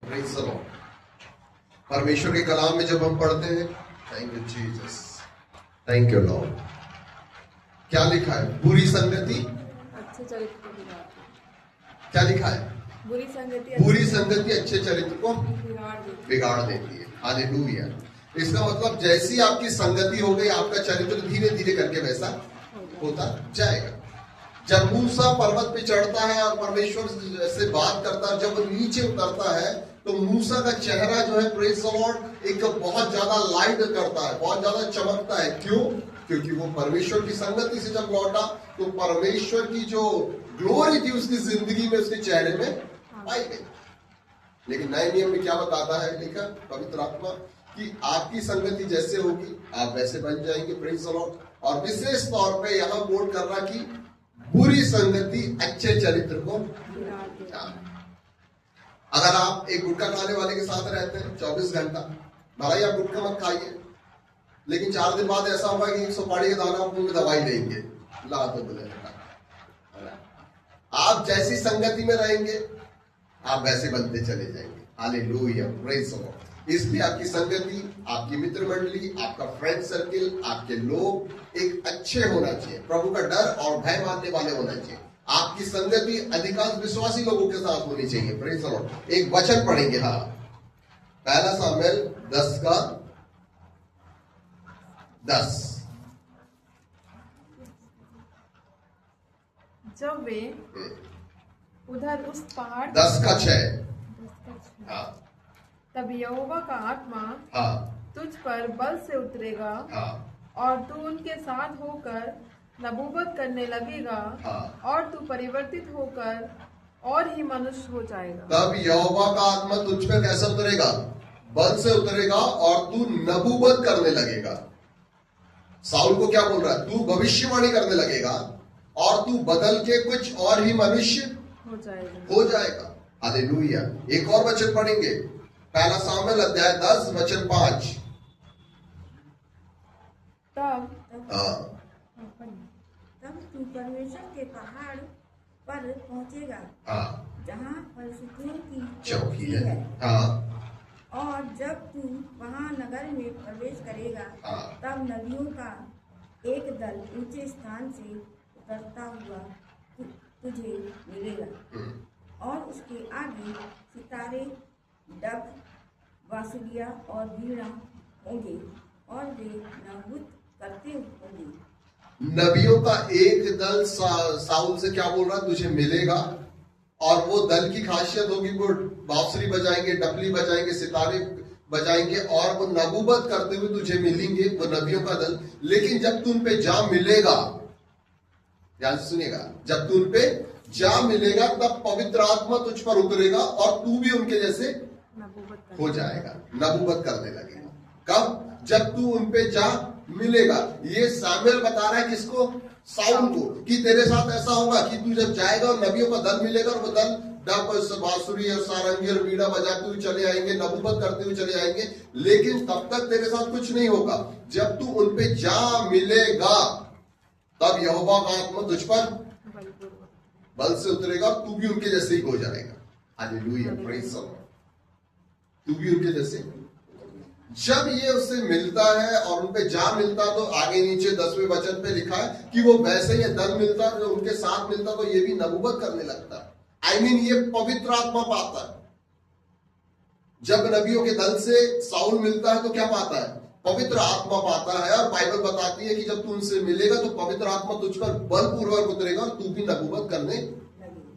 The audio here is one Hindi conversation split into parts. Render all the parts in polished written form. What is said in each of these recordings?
Praise the Lord. परमेश्वर के कलाम में जब हम पढ़ते हैं, thank you Jesus, thank you Lord, क्या लिखा है? बुरी संगति अच्छे चरित्र को बिगाड़ती है। क्या लिखा है? बुरी संगति बुरी संगति अच्छे चरित्र को बिगाड़ बिगाड़ देती है। हालेलुया। इसका मतलब जैसी आपकी संगति हो गई, आपका चरित्र धीरे धीरे करके वैसा होता जाएगा। जब मूसा पर्वत पे चढ़ता है और परमेश्वर से बात करता है, जब वो नीचे उतरता है तो मूसा का चेहरा जो है, प्रेज़ द लॉर्ड, एक बहुत ज्यादा लाइट करता है, बहुत ज्यादा चमकता है। क्यों? क्योंकि वो परमेश्वर की संगति से जब लौटा तो परमेश्वर की जो ग्लोरी थी उसकी जिंदगी में, उसके चेहरे में पाई गई। लेकिन नए नियम में क्या बताता है लिखा पवित्र आत्मा कि आपकी संगति जैसे होगी आप वैसे बन जाएंगे। Praise the Lord. और विशेष तौर पे यहां बोर्ड कर रहा कि बुरी संगति अच्छे चरित्र को अगर आप एक गुटखा खाने वाले के साथ रहते हैं 24 घंटा, भलाई आप गुटखा मत खाइए, लेकिन 4 दिन बाद ऐसा होगा कि 1 सुपारी का दाना आप मुंह में दवाई लेंगे, ला तो बोले आप जैसी संगति में रहेंगे आप वैसे बनते चले जाएंगे। Hallelujah, praise the Lord. इसलिए आपकी संगति, आपकी मित्र मंडली, आपका फ्रेंड सर्किल, आपके लोग एक अच्छे होना चाहिए, प्रभु का डर और भय मानने वाले होना चाहिए। आपकी संगति अधिकांश विश्वासी लोगों के साथ होनी चाहिए। Praise the Lord. एक वचन पढ़ेंगे, हाँ, पहला सामुएल 10:10। जब वे उधर उस पहाड़ 10:6। हाँ तब यहोवा का आत्मा हाँ तुझ पर बल से उतरेगा हाँ और तू उनके साथ होकर नबूवत करने लगेगा हाँ। और तू परिवर्तित होकर और ही मनुष्य हो जाएगा। तब यहोवा का आत्मा तुझ पे कैसे उतरेगा? बल से उतरेगा और तू नबूवत करने लगेगा। साउल को क्या बोल रहा है? तू भविष्यवाणी करने लगेगा और तू बदल के कुछ और ही मनुष्य हो जाएगा। हालेलुया। एक और वचन पढ़ेंगे, पहला सामुएल अध्याय 10 वचन 5। तब तू परमेश्वर के पहाड़ पर पहुंचेगा जहाँ फरिश्तों की चौकी है। हाँ। और जब तू वहाँ नगर में प्रवेश करेगा तब नबियों का एक दल ऊंचे स्थान से उतरता हुआ तुझे मिलेगा और उसके आगे सितारे, डब, बांसुरिया और वीणा होंगे और वे नबूवत करते होंगे। नबियों का एक दल साउल से क्या बोल रहा? तुझे मिलेगा, और वो दल की खासियत होगी वो बांसुरी बजाएंगे, डपली बजाएंगे, सितारे बजाएंगे और वो नबूवत करते हुए तुझे मिलेंगे, वो नबियों का दल। लेकिन जब तू उन पे जा मिलेगा, ध्यान से सुनिएगा, जब तू उन पे जा मिलेगा तब पवित्र आत्मा तुझ पर उतरेगा और तू भी उनके जैसे हो जाएगा, नबूवत करने लगेगा। कब? जब तू उन पे जा मिलेगा। ये सामुएल बता रहा है किसको? साउल को, कि तेरे साथ ऐसा होगा कि तू जब जाएगा और नबियों का दल मिलेगा और वो दल डब, बांसुरी और सारंगी और बीड़ा बजाते हुए चले आएंगे, नबूवत करते हुए चले आएंगे, लेकिन तब तक तेरे साथ कुछ नहीं होगा। जब तू उन पे जा मिलेगा तब यहोवा का आत्मा तुझ पर बल से उतरेगा, तू भी उनके जैसे ही हो जाएगा। Hallelujah, praise the Lord. तू भी उनके जैसे। जब ये उससे मिलता है और उन पे जा मिलता तो आगे नीचे 10वें वचन पे लिखा है कि वो वैसे ही दल मिलता, जो उनके साथ मिलता तो ये भी नबूवत करने लगता। ये पवित्र आत्मा पाता है। जब नबियों के दल से साउल मिलता है तो क्या पाता है? पवित्र आत्मा पाता है। और बाइबल बताती है कि जब तू उनसे मिलेगा तो पवित्र आत्मा तुझ पर बलपूर्वक उतरेगा और तू भी नबूवत करने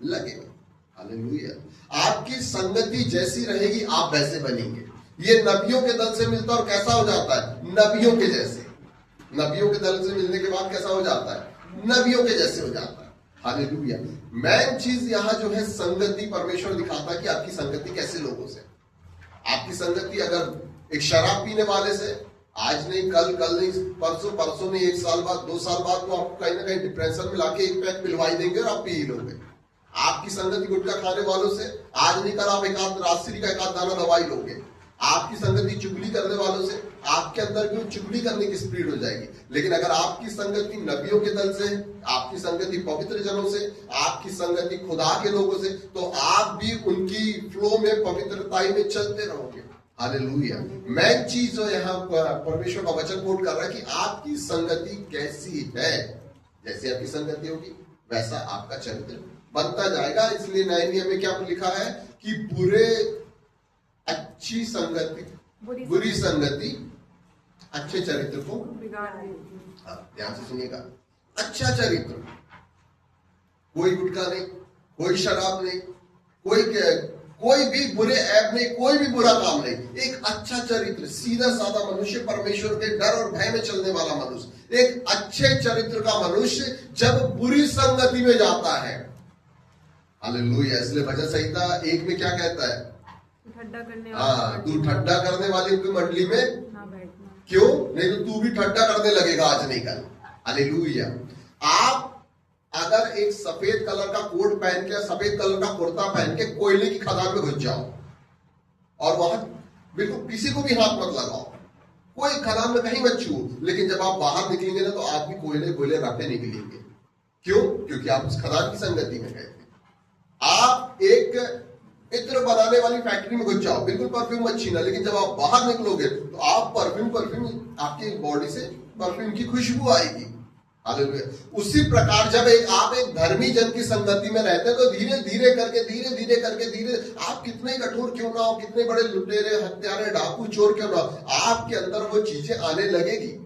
लगेगा। हालेलुया। आपकी संगति जैसी रहेगी आप वैसे बनेंगे। ये नबियों के दल से मिलता और कैसा हो जाता है? नबियों के जैसे। नबियों के दल से मिलने के बाद कैसा हो जाता है? नबियों के जैसे हो जाता है। हालेलुया। मेन चीज यहां जो है संगति, परमेश्वर दिखाता है कि आपकी संगति कैसे लोगों से। आपकी संगति अगर एक शराब पीने वाले से, आज नहीं कल, कल नहीं परसों, परसों नहीं 1 साल बाद, 2 साल बाद तो आपको कहीं ना कहीं डिप्रेशन में लाके एक पैक पिलवाई देंगे और आप पी लोगे। आपकी संगति गुटखा खाने वालों से, आज नहीं कल आप एक आध रात्रि का एक आध दाना दवाई लोगे। आपकी संगति चुगली करने वालों से, आपके अंदर भी चुगली करने की स्पीड हो जाएगी। लेकिन अगर आपकी संगति नबियों के दल से, आपकी संगति पवित्र जनों से, आपकी संगति खुदा के लोगों से, तो आप भी उनकी फ्लो में, पवित्रताई में चलते रहोगे। हालेलुया। मेन चीज जो यहाँ परमेश्वर का वचन कोट कर रहा है कि आपकी संगति कैसी है। जैसे आपकी संगति होगी वैसा आपका चरित्र बनता जाएगा। इसलिए नए नियम में क्या लिखा है कि अच्छी संगति, बुरी संगति अच्छे चरित्र को बिगाड़ देती है। ध्यान से सुनिएगा, अच्छा चरित्र, कोई गुटखा नहीं, कोई शराब नहीं, कोई भी बुरे ऐप नहीं, कोई भी बुरा काम नहीं, एक अच्छा चरित्र, सीधा साधा मनुष्य, परमेश्वर के डर और भय में चलने वाला मनुष्य, एक अच्छे चरित्र का मनुष्य जब बुरी संगति में जाता है, हालेलुया। इसलिए भजन संहिता 1 में क्या कहता है? ठट्टा करने तू ठट्टा करने वाली की मंडली में ना बैठना। क्यों? नहीं तो तू भी ठट्टा करने लगेगा आज नहीं कल। हालेलुया। आप अगर एक सफेद कलर का कोट पहन के, सफेद कलर का कुर्ता पहन के कोयले की खदान में घुस जाओ और वहां बिल्कुल किसी को भी हाथ मत लगाओ, कोई खदान में कहीं मत छुओ, लेकिन जब आप बाहर निकलेंगे ना तो आप भी कोयले रखते निकलेंगे। क्यों? क्योंकि आप उस खदान की संगति में गए थे। आप एक इत्र बनाने वाली फैक्ट्री में घुस जाओ, बिल्कुल परफ्यूम मत छीना, लेकिन जब आप बाहर निकलोगे तो आप परफ्यूम आपकी बॉडी से परफ्यूम की खुशबू आएगी। हालेलुया। उसी प्रकार जब आप एक धर्मी जन की संगति में रहते हैं तो धीरे धीरे करके आप कितने कठोर क्यों ना हो, कितने बड़े लुटेरे, हत्यारे, डाकू, चोर क्यों ना हो, आपके अंदर वो चीजें आने लगेगी।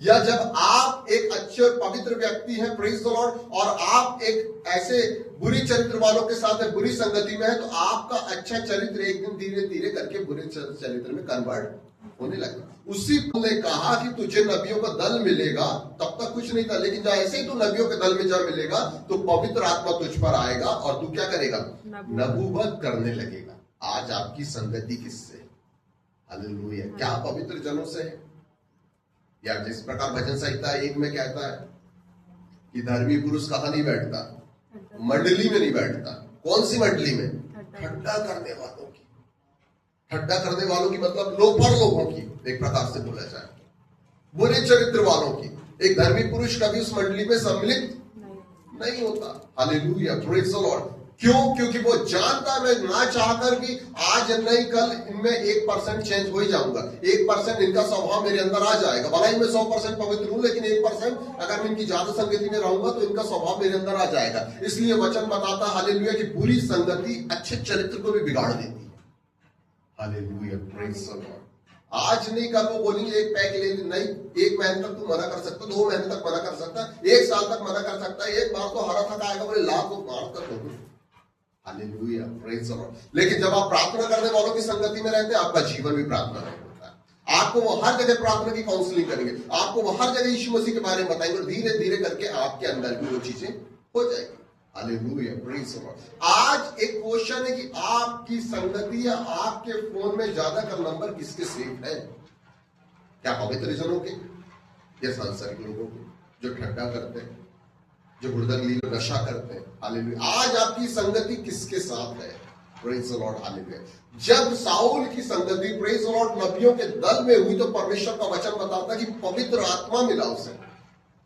या जब आप एक अच्छे और पवित्र व्यक्ति हैं, प्रेज द लॉर्ड, और आप एक ऐसे बुरी चरित्र वालों के साथ बुरी संगति में है, तो आपका अच्छा चरित्र एक दिन धीरे धीरे करके बुरे चरित्र में कन्वर्ट होने लगा। उसी ने कहा कि तुझे नबियों का दल मिलेगा, तब तक कुछ नहीं था, लेकिन जैसे ही तू नबियों के दल में जा मिलेगा तो पवित्र आत्मा तुझ पर आएगा और तू क्या करेगा? नबूवत करने लगेगा। आज आपकी संगति किससे? हालेलुया। क्या पवित्र जनों से है? या जिस प्रकार भजन संहिता 1 में कहता है कि धर्मी पुरुष कहाँ नहीं बैठता? मंडली में नहीं बैठता। कौन सी मंडली में? ठट्टा करने वालों की। ठट्टा करने वालों की मतलब लोफर लोगों की, एक प्रकार से बोला जाए, बुरे चरित्र वालों की। एक धर्मी पुरुष कभी उस मंडली में सम्मिलित नहीं होता। Hallelujah, praise the Lord. क्यों? क्योंकि वो जानता है मैं ना चाहकर भी आज नहीं कल इनमें 1% चेंज हो ही जाऊंगा, 1% इनका स्वभाव मेरे अंदर आ जाएगा। भला ही मैं 100% पवित्र हूं, लेकिन 1% अगर मैं इनकी ज्यादा संगति में रहूंगा तो इनका स्वभाव मेरे अंदर आ जाएगा। इसलिए वचन बताता है हालेलुया कि बुरी संगति अच्छे चरित्र को भी बिगाड़ देती है। Hallelujah, praise the Lord. आज नहीं कल वो बोलेंगे एक पैक ले नहीं, 1 महीने तक तू मना कर सकता, 2 महीने तक मना कर सकता, 1 साल तक मना कर सकता, एक बार तो हरा थका आएगा, बोले लाख बार तक होगी। Hallelujah, praise the Lord. लेकिन जब आप प्रार्थना करने वालों की संगति में रहते हैं, आपका जीवन भी प्रार्थना में होता है। आपको वो हर जगह प्रार्थना की काउंसलिंग करेंगे, आपको वो हर जगह यीशु मसीह के बारे में बताएंगे और धीरे धीरे करके आपके अंदर भी वो चीजें हो जाएगी। Hallelujah, praise the Lord. आज एक क्वेश्चन है कि आपकी संगति या आपके फोन में ज्यादातर नंबर किसके सेव है? क्या पवित्र जनों के या सांसारिक लोगों के, जो ठट्टा करते हैं, जो बुर्दंगली नशा करते हैं? हालेलुया। आज आपकी संगति किसके साथ है? Praise the Lord, hallelujah. जब साउल की संगति, प्रेज द लॉर्ड, नबियों के दल में हुई तो परमेश्वर का वचन बताता कि पवित्र आत्मा मिला उसे।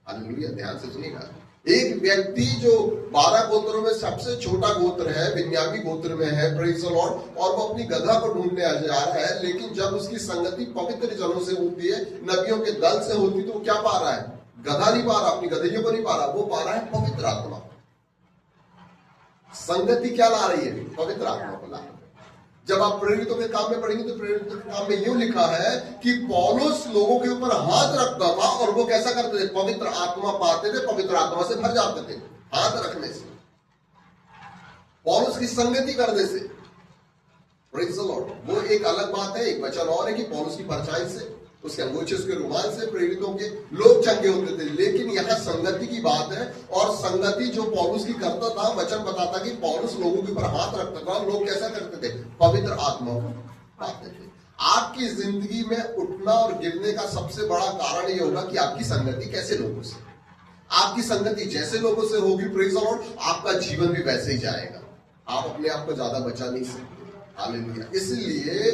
हालेलुया, ध्यान से सुनिएगा। एक व्यक्ति जो 12 गोत्रों में सबसे छोटा गोत्र है, बिन्यामी गोत्र में है, प्रेज द लॉर्ड, और वो अपनी गधा को ढूंढने आ जा रहा है, लेकिन जब उसकी संगति पवित्र जनों से होती है, नबियों के दल से होती, तो वो क्या पा रहा है? गधा नहीं पा रहा, अपनी गधइयों को नहीं पा रहा, वो पा रहा है पवित्र आत्मा। संगति क्या ला रही है? पवित्र आत्मा को ला रही है। जब आप प्रेरितों के काम में पढ़ेंगे तो प्रेरितों के काम में यूं लिखा है कि पौलुस लोगों के ऊपर हाथ रखता था और वो कैसा करते थे? पवित्र आत्मा पाते थे, पवित्र आत्मा से भर जाते थे हाथ रखने से, पौलुस की संगति करने से। Praise the Lord. वो एक अलग बात है। एक वचन और है कि पौलुस की परछाई से, उसके अंगूछे, उसके रुमाल से प्रेरितों के लोग चंगे होते थे। लेकिन यहाँ संगति की बात है, और संगति जो पौलुस की करता था, वचन बताता कि पौलुस लोगों के ऊपर हाथ रखता था, लोग कैसा करते थे? पवित्र आत्मा को पाते थे। आपकी जिंदगी में उठना और गिरने का सबसे बड़ा कारण ये होगा कि आपकी संगति कैसे लोगों से। आपकी संगति जैसे लोगों से होगी, प्रेज द लॉर्ड, आपका जीवन भी वैसे ही जाएगा। आप अपने आप को ज्यादा बचा नहीं सकते। हालेलुया। इसलिए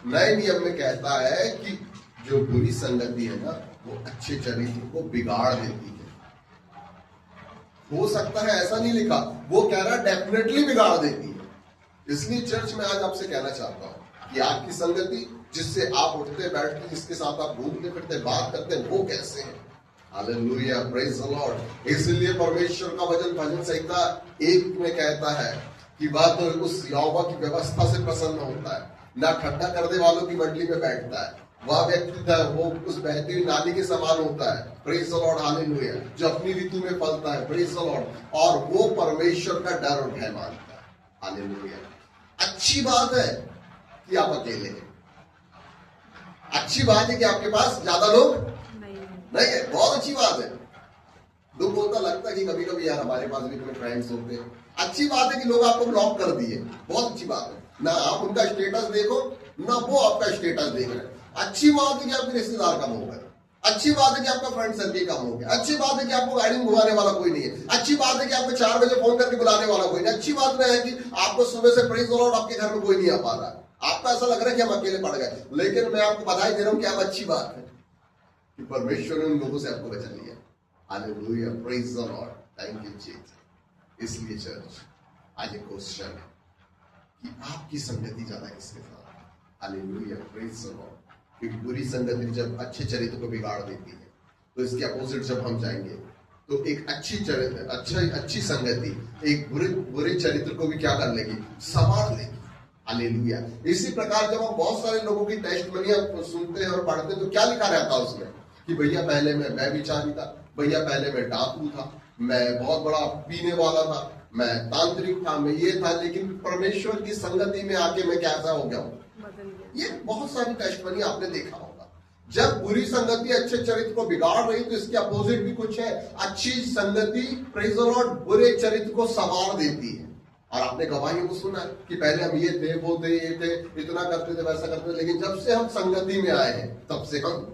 नए नियम में कहता है कि जो बुरी संगति है ना वो अच्छे चरित्र को बिगाड़ देती है। हो सकता है ऐसा नहीं लिखा, वो कह रहा डेफिनेटली बिगाड़ देती है। इसलिए चर्च में आज आपसे कहना चाहता हूं कि आपकी संगति, जिससे आप उठते बैठते, जिसके साथ आप घूमते फिरते बात करते हैं, वो कैसे है। Hallelujah, praise the Lord. इसलिए परमेश्वर का वचन भजन संहिता 1 में कहता है कि वह तो उस यहोवा की व्यवस्था से प्रसन्न होता है, ना ठट्ठा करने वालों की मंडली में बैठता है। वह व्यक्ति था वो उस बहती हुई नाली के समान होता है, प्रेज द लॉर्ड, हालेलुया, जो अपनी ऋतु में फलता है, प्रेज द लॉर्ड, और वो परमेश्वर का डर और भय मानता है, हालेलुया। अच्छी बात है कि आप अकेले हैं, अच्छी बात है कि आपके पास ज्यादा लोग नहीं है, बहुत अच्छी बात है। दुख होता लगता है कि कभी कभी यार हमारे पास भी कोई फ्रेंड्स होते हैं। अच्छी बात है कि लोग आपको ब्लॉक कर दिए, बहुत अच्छी बात है। ना आप उनका स्टेटस देखो, ना वो आपका स्टेटस देख रहे हैं। अच्छी बात है कि आपके रिश्तेदार कम हो गए, अच्छी बात है कि आपका फ्रेंड सर्किल कम हो गया, अच्छी बात है कि आपको गाड़ी में घुमाने वाला कोई नहीं है, अच्छी बात है कि आपको 4 बजे फोन करके बुलाने वाला कोई नहीं, अच्छी बात है कि आपको सुबह से प्रेज द लॉर्ड आपके घर में कोई नहीं आ पा रहा है। आपको ऐसा लग रहा है कि हम अकेले पड़ गए, लेकिन मैं आपको बधाई दे रहा हूं कि आप अच्छी बात है कि परमेश्वर ने उन लोगों से आपको बचा लिया। Hallelujah, praise the Lord, thank you Jesus. इसलिए चर्च आज एक क्वेश्चन है कि आपकी संगति ज्यादा किसके साथ। Hallelujah, praise the Lord. क्योंकि बुरी संगति जब अच्छे चरित्र को बिगाड़ देती है, तो इसके अपोजिट जब हम जाएंगे तो एक अच्छी चरित्र, अच्छी संगति एक बुरे चरित्र को भी क्या कर लेगी, संभाल लेगी। हालेलुया। इसी प्रकार जब हम बहुत सारे लोगों की टेस्टमनियां सुनते हैं और पढ़ते हैं तो क्या लिखा रहता है उसमें कि भैया पहले मैं विचारी था, भैया पहले मैं डाकू था, मैं बहुत बड़ा पीने वाला था, मैं तांत्रिक था, मैं ये था, लेकिन परमेश्वर की संगति में आके मैं कैसा हो गया हूं। ये बहुत सारी टेस्टमनी आपने देखा होगा। जब बुरी संगति अच्छे चरित्र को बिगाड़ रही तो इसके अपोजिट भी कुछ है, अच्छी संगति प्रेज द लॉर्ड बुरे चरित्र को संवार देती है। और आपने गवाहियों को सुना कि पहले हम ये थे, वो थे, ये थे, इतना करते थे, वैसा करते थे, लेकिन जब से हम संगति में आए हैं तब से हम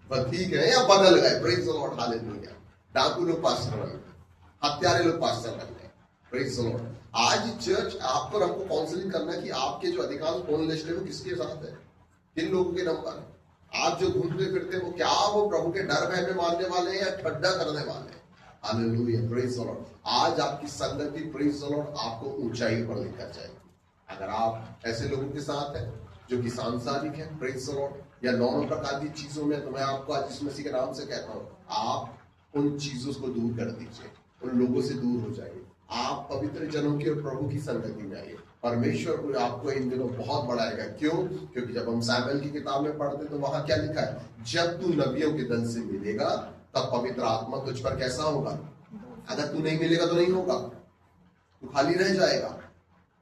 ठीक है या बदल गए। Praise the Lord, hallelujah. डाकू लोग पास्टर बन गए, हत्यारे लोग पास्टर बन गए, प्रेज द लॉर्ड। आज चर्च आपको हमको काउंसलिंग करना है कि आपके जो अधिकांश फोन लिस्ट है वो किसके साथ है, किन लोगों के नंबर है। आप जो घूमते फिरते हो क्या वो प्रभु के डर भय में मानने वाले हैं या ठड्डा करने वाले हैं। Hallelujah, praise the Lord. आज आपकी संगति प्रेज द लॉर्ड आपको ऊंचाई पर लेकर जाएगी। अगर आप ऐसे लोगों के साथ हैं जो कि सांसारिक है, प्रेज द लॉर्ड, या 9 प्रकार की चीजों में, तो मैं आपको आज यीशु मसीह के नाम से कहता हूं, आप उन चीजों को दूर कर दीजिए, उन लोगों से दूर हो जाइए। आप पवित्र जनों की और प्रभु की संगति में आइए। परमेश्वर आपको इन दिनों बहुत बढ़ाएगा। क्यों? क्योंकि जब हम सैमुएल की किताब में पढ़ते तो वहां क्या लिखा है, जब तू नबियों के दल से मिलेगा तब पवित्र आत्मा तुझ पर कैसा होगा। अगर तू नहीं मिलेगा तो नहीं होगा, तू खाली रह जाएगा,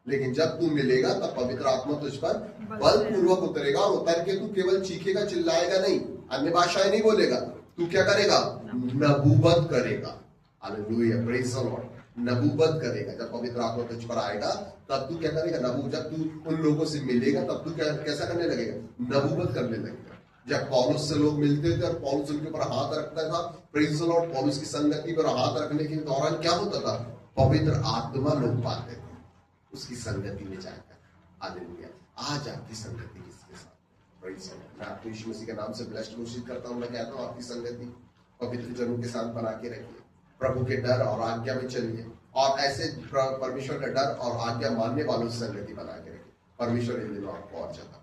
लेकिन जब तू मिलेगा तब पवित्र आत्मा तुझ पर बलपूर्वक उतरेगा, और उतर के तू केवल चीखेगा, चिल्लाएगा नहीं, अन्य भाषाएं नहीं बोलेगा, तू क्या करेगा, नबूवत करेगा। Hallelujah, praise the Lord. नबूवत करेगा। जब पवित्र आत्मा तुझ पर आएगा तब तू क्या करेगा, जब तू उन लोगों से मिलेगा तब तू कैसा करने लगेगा, नबूवत करने लगेगा। जब पौलुस से लोग मिलते थे और पौलुस उनके ऊपर हाथ रखता था, प्रेज द लॉर्ड, पौलुस की संगति पर हाथ रखने के दौरान क्या होता था, पवित्र आत्मा लोग पाते थे उसकी संगति में जाकर। हालेलुया। आज आपकी संगति किसके साथ, प्रेज द लॉर्ड। मैं आपको यीशु मसीह के नाम से ब्लेस्ड घोषित करता हूं। मैं कहता हूं आपकी संगति पवित्र जनों के साथ बना के रखिए, प्रभु के डर और आज्ञा में चलिए, और ऐसे परमेश्वर का डर और आज्ञा मानने वालों से संगति बना के रखिए। परमेश्वर इन दिनों आपको और ज्यादा